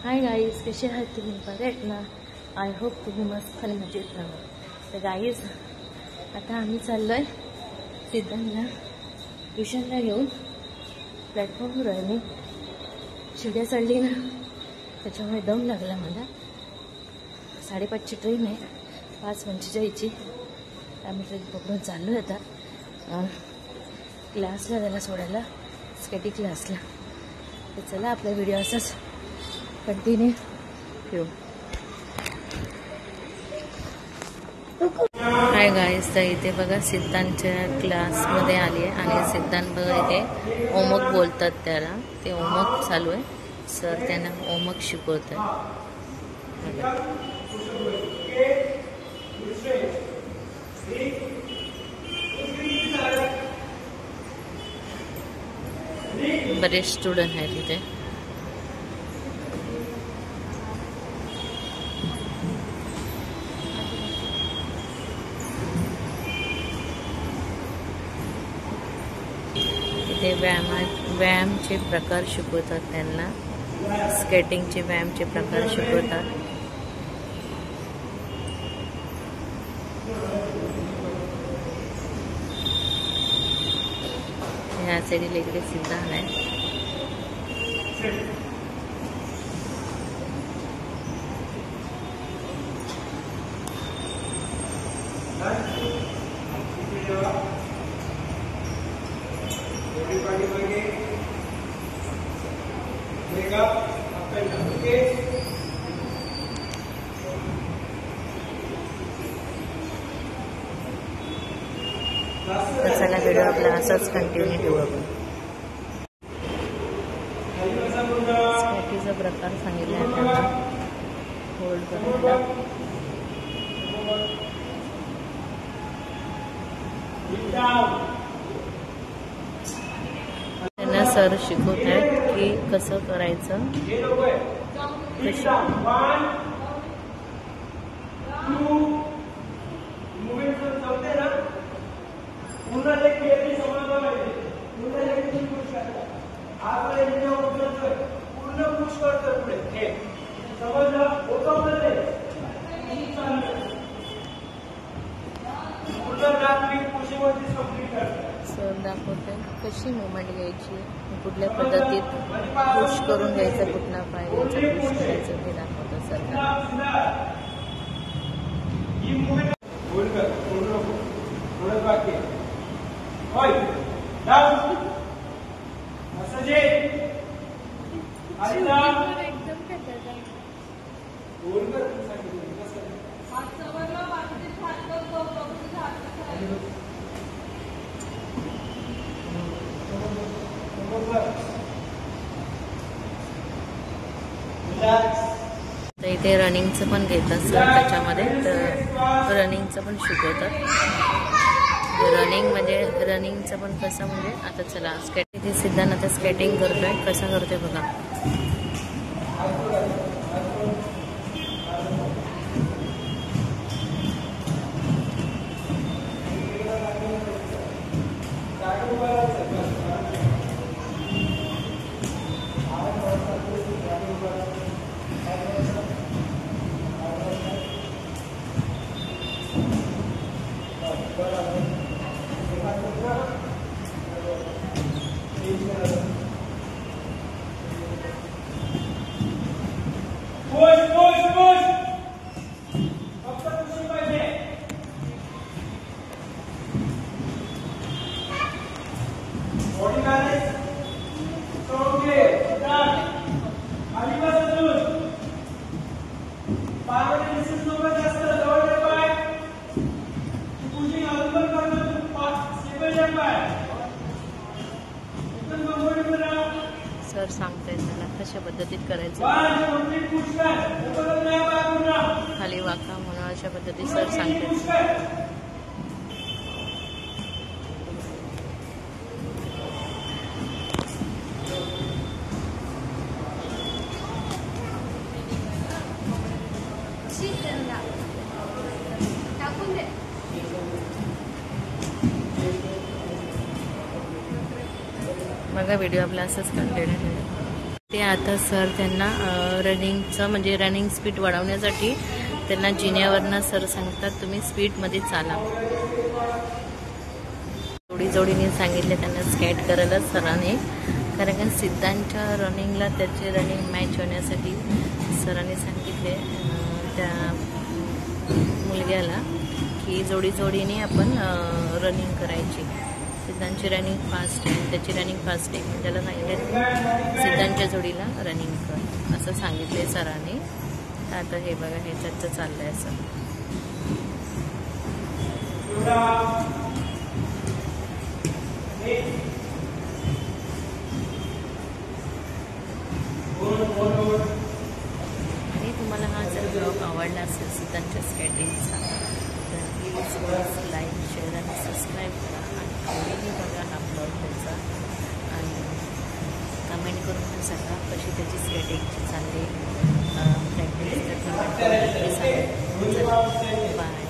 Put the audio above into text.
Hi guys, कसे आहात तुम्ही? बरेत ना? आय होप तुम्ही मस्त आणि मजेत राहा. तर गाईज, आता आम्ही चाललो आहे सिद्धांतला ट्युशनला घेऊन. प्लॅटफॉर्मवर आहे मी. शिड्या चढली ना, त्याच्यामुळे दम लागला मला. 5:30ची ट्रेन आहे, 5:45ची. आम्ही ट्रेन पकडून चाललो आहे आता क्लासला त्याला सोडायला, स्केटिंग क्लासला. तर चला, आपला व्हिडिओ असाच कंटिन्यू ठेवू. हाय गाईज, तर इथे बघा सिद्धांतच्या क्लासमध्ये आली आहे आणि सिद्धांत बघा इथे होमवर्क बोलतात त्याला. ते होमवर्क चालू आहे. सर त्यांना होमवर्क शिकवत आहे. बरेच स्टुडंट आहेत इथे. इथे व्यायामचे प्रकार शिकवतात त्यांना. स्केटिंगचे व्यायामचे प्रकार शिकवतात. ह्या साईडला इकडे सिद्धांत आहे. तर चला, व्हिडिओ आपला असाच कंटिन्यू ठेवू आपण. स्कॅटीचा प्रकार सांगितला आहे त्यांना. होल्ड करायला त्यांना सर शिकवत आहेत की कसं करायचं. सर दाखवते कशी मुवमेंट घ्यायची, कुठल्या पद्धतीत पुश करून घ्यायचं, कुठला पाय घ्यायचा, पुश करायचं ते दाखवतं सर. तर इथे रनिंगचं पण घेतात सर त्याच्यामध्ये. तर रनिंगचं पण शिकवतात. रनिंगचं पण कसं म्हणजे आता चला इथे सिद्धांत आता स्केटिंग करतोय. कसा करतोय बघा. सर सांगताय त्याला कशा पद्धतीत करायचं. खाली वाका म्हणून अशा पद्धतीत सर सांगतात. बघा, व्हिडिओ आपला असंच कंटिन्यू ते आता सर त्यांना रनिंगचं म्हणजे रनिंग स्पीड वाढवण्यासाठी त्यांना जिन्यावरनं सर सांगतात तुम्ही स्पीडमध्ये चाला. जोडीने सांगितले त्यांना स्केट करायला सरांनी, कारण का सिद्धांच्या रनिंगला त्याचे रनिंग मॅच होण्यासाठी सरांनी सांगितले त्या मुलग्याला की जोडीने आपण रनिंग करायची. सिद्धांची रनिंग फास्ट आहे, त्याची रनिंग फास्ट आहे, त्याला सांगितले सिद्धांच्या जोडीला रनिंग कर असं सांगितले सरांनी. आता हे बघा ह्याच्यात चाललंय असं. आणि तुम्हाला हा जर ब्लॉग आवडला असेल सिद्धांच्या स्केटिंगचा तर प्लीज लाईक शेअर आणि सबस्क्राईब करा आणि आवडीने बघा हा ब्लॉग त्याचा आणि कमेंट करून सांगा कशी त्याची स्केटिंगची चालली प्रॅक्टिस तर कमेंट करून सांगा. बाय.